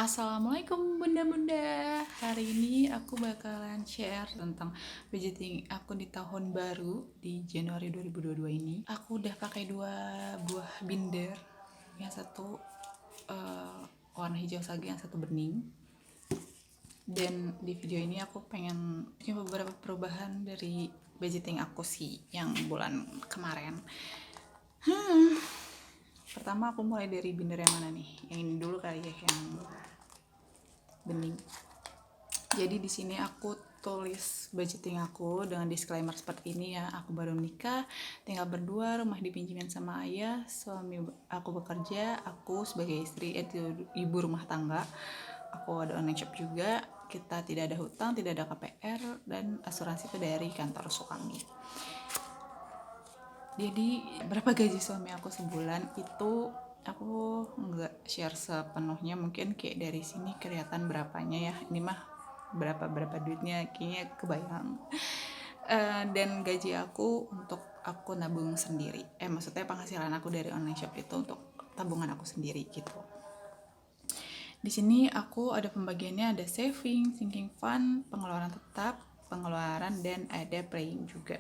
Assalamualaikum bunda-bunda. Hari ini aku bakalan share tentang budgeting aku di tahun baru di Januari 2022 ini. Aku udah pakai 2 buah binder. Yang satu warna hijau sage, yang satu bening. Dan di video ini aku pengen punya beberapa perubahan dari budgeting aku sih yang bulan kemarin. Pertama aku mulai dari binder yang mana nih? Yang ini dulu kali ya, yang bening. Jadi di sini aku tulis budgeting aku dengan disclaimer seperti ini ya. Aku baru nikah, tinggal berdua, rumah dipinjemin sama ayah, suami aku bekerja, aku sebagai istri ibu rumah tangga. Aku ada online shop juga, kita tidak ada hutang, tidak ada KPR, dan asuransi itu dari kantor suami. Jadi berapa gaji suami aku sebulan itu aku nggak share sepenuhnya, mungkin kayak dari sini kelihatan berapanya ya, ini mah berapa duitnya kayaknya kebayang. Dan gaji aku untuk aku nabung sendiri, maksudnya penghasilan aku dari online shop itu untuk tabungan aku sendiri gitu. Di sini aku ada pembagiannya, ada saving, sinking fund, pengeluaran tetap, pengeluaran, dan ada playing juga.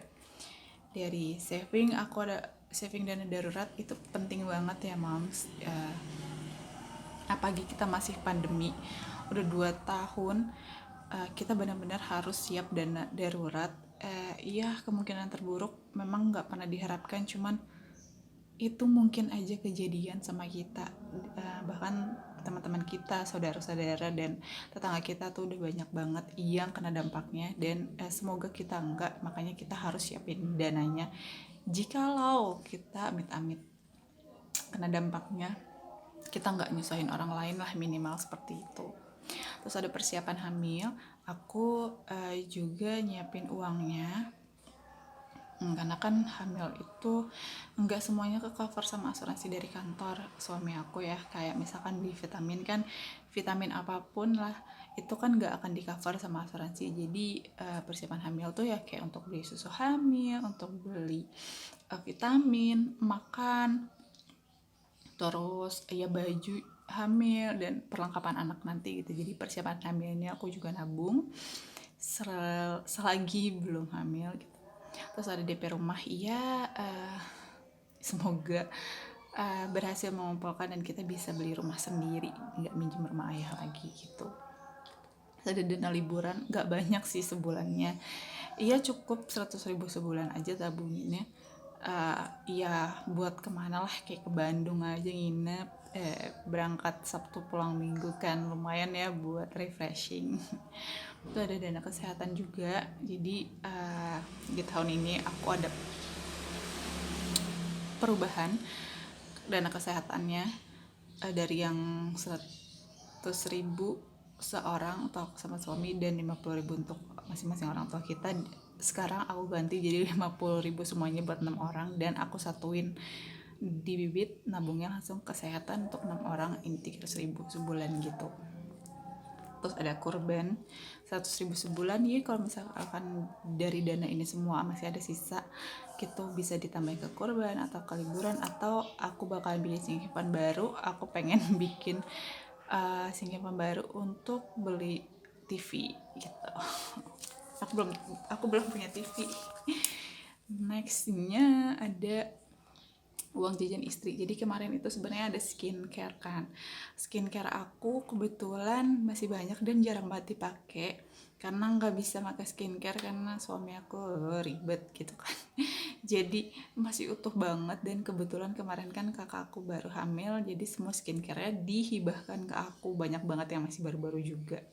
Dari saving aku ada saving dana darurat, itu penting banget ya moms. Apalagi kita masih pandemi udah 2 tahun, kita benar-benar harus siap dana darurat. Iya, kemungkinan terburuk memang nggak pernah diharapkan, cuman itu mungkin aja kejadian sama kita. Bahkan teman-teman kita, saudara-saudara, dan tetangga kita tuh udah banyak banget yang kena dampaknya, dan semoga kita enggak, makanya kita harus siapin dananya jikalau kita amit-amit kena dampaknya, kita nggak nyusahin orang lain lah, minimal seperti itu. Terus ada persiapan hamil, aku juga nyiapin uangnya. Karena kan hamil itu nggak semuanya ke cover sama asuransi dari kantor suami aku ya. Kayak misalkan beli vitamin, kan vitamin apapun lah itu kan nggak akan di cover sama asuransi. Jadi persiapan hamil tuh ya kayak untuk beli susu hamil, untuk beli vitamin, makan, terus ya baju hamil dan perlengkapan anak nanti gitu. Jadi persiapan hamilnya aku juga nabung selagi belum hamil gitu. Terus ada DP rumah, iya, semoga berhasil mengumpulkan dan kita bisa beli rumah sendiri, nggak minjem rumah ayah lagi gitu. Terus ada dana liburan, nggak banyak sih sebulannya, iya cukup 100.000 sebulan aja tabunginnya. Ya buat kemana lah, kayak ke Bandung aja nginep, berangkat Sabtu pulang Minggu, kan lumayan ya buat refreshing. Itu ada dana kesehatan juga. Jadi di tahun ini aku ada perubahan dana kesehatannya, dari yang 100.000 seorang atau sama suami dan 50.000 untuk masing-masing orang tua kita. Sekarang aku ganti jadi 50.000 semuanya buat 6 orang, dan aku satuin di bibit nabungnya langsung kesehatan untuk 6 orang, ini 300.000 sebulan gitu. Terus ada kurban 100.000 sebulan ya. Kalau misalkan dari dana ini semua masih ada sisa, gitu bisa ditambahin ke kurban atau ke liburan, atau aku bakal bikin singkipan baru. Aku pengen bikin singkipan baru untuk beli TV gitu. aku belum punya TV. Nextnya ada uang jajan istri. Jadi kemarin itu sebenarnya ada skincare kan. Skincare aku kebetulan masih banyak dan jarang banget dipakai, karena nggak bisa pakai skincare karena suami aku ribet gitu kan. Jadi masih utuh banget, dan kebetulan kemarin kan kakak aku baru hamil, jadi semua skincare-nya dihibahkan ke aku, banyak banget yang masih baru-baru juga.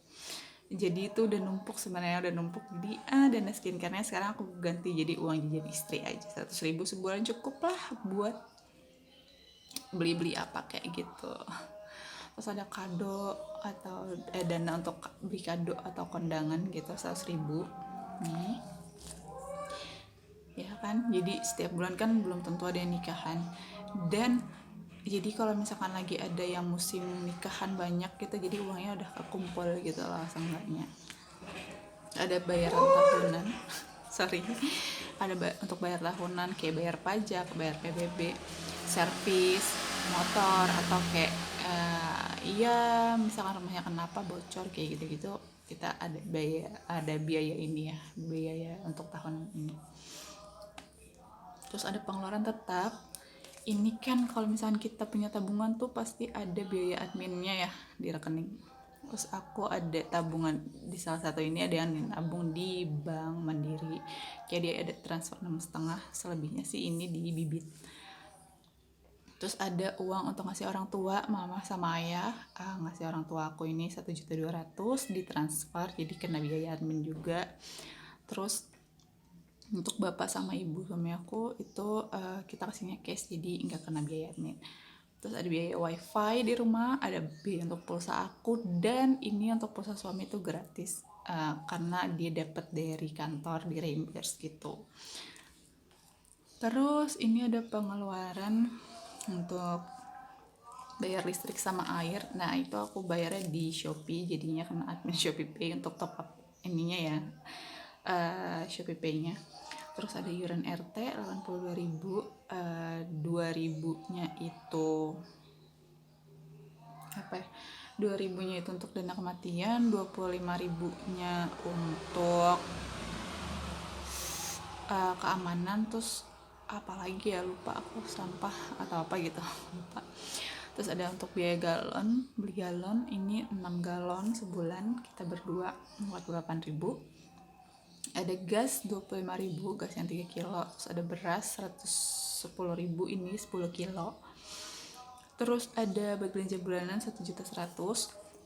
Jadi itu udah numpuk sebenarnya, jadi dana skincare-nya sekarang aku ganti jadi uang jajan istri aja. 100.000 sebulan cukup lah buat beli-beli apa kayak gitu. Terus ada kado atau dana untuk beli kado atau kondangan gitu, 100.000 nih ya kan. Jadi setiap bulan kan belum tentu ada yang nikahan, dan jadi kalau misalkan lagi ada yang musim nikahan banyak gitu, jadi uangnya udah kekumpul gitu lah seenggaknya. Ada bayaran tahunan sorry, ada untuk bayar tahunan kayak bayar pajak, bayar PBB, servis motor, atau kayak iya misalkan rumahnya kenapa bocor kayak gitu-gitu, kita ada biaya ini ya, biaya untuk tahun ini. Terus ada pengeluaran tetap. Ini kan kalau misalkan kita punya tabungan tuh pasti ada biaya adminnya ya di rekening. Terus aku ada tabungan di salah satu ini, ada yang nabung di Bank Mandiri. Kayak dia ada transfer 6,5, selebihnya sih ini di Bibit. Terus ada uang untuk ngasih orang tua, mama sama ayah. Ngasih orang tua aku ini 1.200.000 ditransfer, jadi kena biaya admin juga. Terus untuk bapak sama ibu suami aku itu kita kasihnya cash, jadi nggak kena biaya admin. Terus ada biaya wifi di rumah, ada biaya untuk pulsa aku, dan ini untuk pulsa suami itu gratis karena dia dapat dari kantor di reimburse gitu. Terus ini ada pengeluaran untuk bayar listrik sama air. Nah itu aku bayarnya di Shopee, jadinya kena admin Shopee Pay untuk top up ininya ya, Shopee Pay-nya. Terus ada iuran RT 82.000, 2.000 nya itu apa ya, 2.000 nya itu untuk dana kematian, 25.000 nya untuk keamanan. Terus apalagi ya lupa aku, sampah atau apa gitu lupa. Terus ada untuk biaya galon, beli galon ini 6 galon sebulan, kita berdua 48.000. Ada gas 25.000, gas yang 3 kilo. Terus ada beras 110.000, ini 10 kilo. Terus ada belanja bulanan 1.100.000.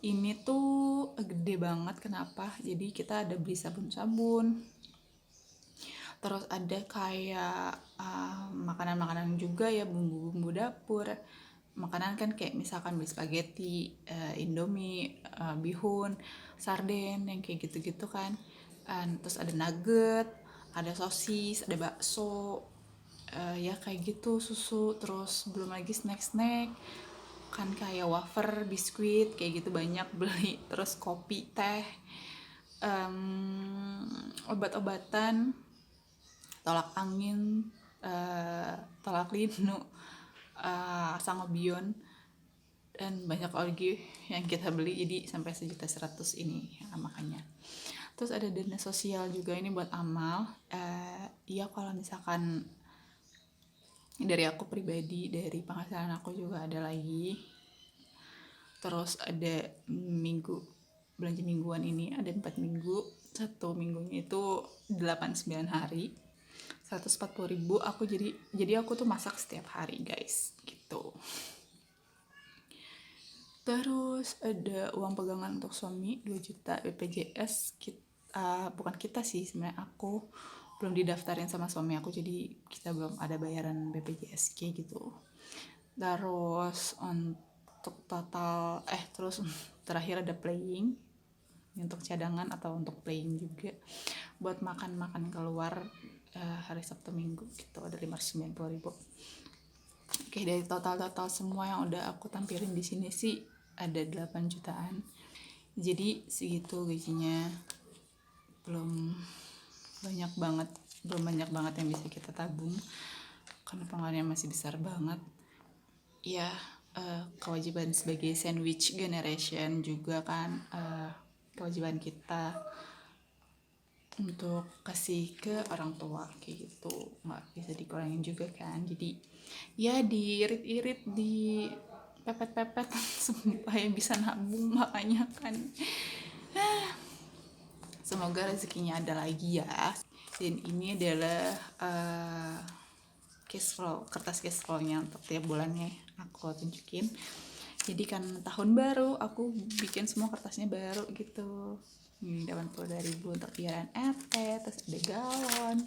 Ini tuh gede banget, kenapa? Jadi kita ada beli sabun-sabun. Terus ada kayak makanan-makanan juga ya, bumbu-bumbu dapur. Makanan kan kayak misalkan beli spaghetti, indomie, bihun, sarden, yang kayak gitu-gitu kan. Terus ada nugget, ada sosis, ada bakso, ya kayak gitu, susu. Terus belum lagi snack-snack kan, kayak wafer, biskuit, kayak gitu banyak beli. Terus kopi, teh, obat-obatan, tolak angin, tolak linu, sangobion, dan banyak lagi yang kita beli, jadi sampai 1.100.000 ini makanya. Terus ada dana sosial juga, ini buat amal. Iya kalau misalkan dari aku pribadi, dari penghasilan aku juga ada lagi. Terus ada belanja mingguan ini ada 4 minggu, satu minggunya itu 8-9 hari, 140.000 aku, jadi aku tuh masak setiap hari guys gitu. Terus ada uang pegangan untuk suami 2 juta BPJS. Bukan kita sih sebenarnya, aku belum didaftarin sama suami aku, jadi kita belum ada bayaran BPJS kayak gitu. Terus untuk total terus terakhir ada playing untuk cadangan atau untuk playing juga buat makan keluar hari Sabtu Minggu gitu, ada 590.000. Oke, dari total semua yang udah aku tampilin di sini sih ada 8 jutaan. Jadi segitu gajinya, belum banyak banget yang bisa kita tabung karena pengeluarannya masih besar banget ya. Kewajiban sebagai sandwich generation juga kan, kewajiban kita untuk kasih ke orang tua kayak gitu, nggak bisa dikurangin juga kan. Jadi ya diirit-irit, di pepet-pepet supaya bisa nabung, makanya kan semoga rezekinya ada lagi ya. Dan ini adalah kertas cash flow-nya untuk tiap bulannya aku tunjukin. Jadi kan tahun baru aku bikin semua kertasnya baru gitu. Ini 80.000 untuk iuran RT, terus ada galon,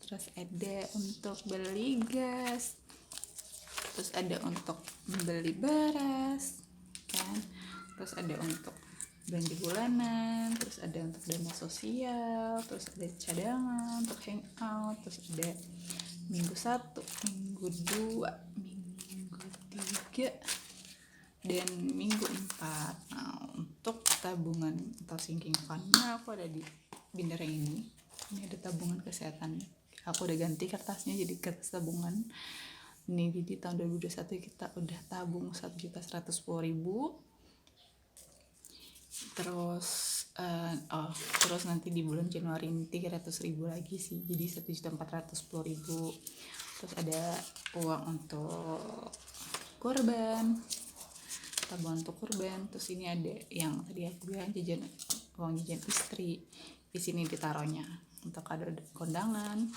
terus ada untuk beli gas, terus ada untuk beli beras kan, terus ada untuk belanja bulanan, terus ada untuk dana sosial, terus ada cadangan untuk hangout, terus ada minggu 1, minggu 2, minggu 3, dan minggu 4. Nah, untuk tabungan atau sinking fund-nya aku ada di binder yang ini ada tabungan kesehatan. Aku udah ganti kertasnya jadi kertas tabungan. Ini di tahun 2021 kita udah tabung 1.110.000. Terus terus nanti di bulan Januari ini 300.000 lagi sih, jadi 1.410.000. Terus ada uang untuk kurban, tabungan untuk kurban. Terus ini ada yang tadi aku bilang jajan, uang jajan istri, di sini ditaruhnya untuk kado kondangan.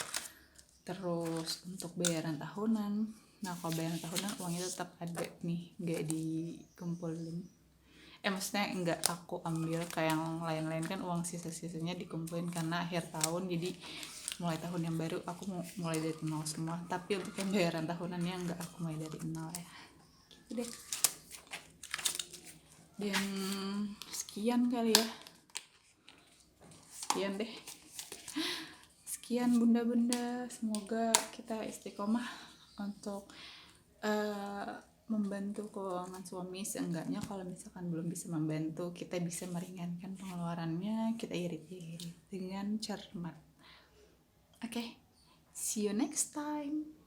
Terus untuk bayaran tahunan, nah kalau bayaran tahunan uangnya tetap ada nih, nggak dikumpulin. Maksudnya nggak aku ambil kayak yang lain-lain kan, uang sisa-sisanya dikumpulin karena akhir tahun, jadi mulai tahun yang baru aku mau mulai dari nol semua. Tapi untuk yang bayaran tahunannya nggak aku mulai dari nol ya, gitu deh. Dan sekian kali ya, sekian deh, sekian bunda-bunda, semoga kita istiqomah untuk membantu keuangan suami. Seenggaknya kalau misalkan belum bisa membantu, kita bisa meringankan pengeluarannya, kita irit-irit dengan cermat. Oke, see you next time.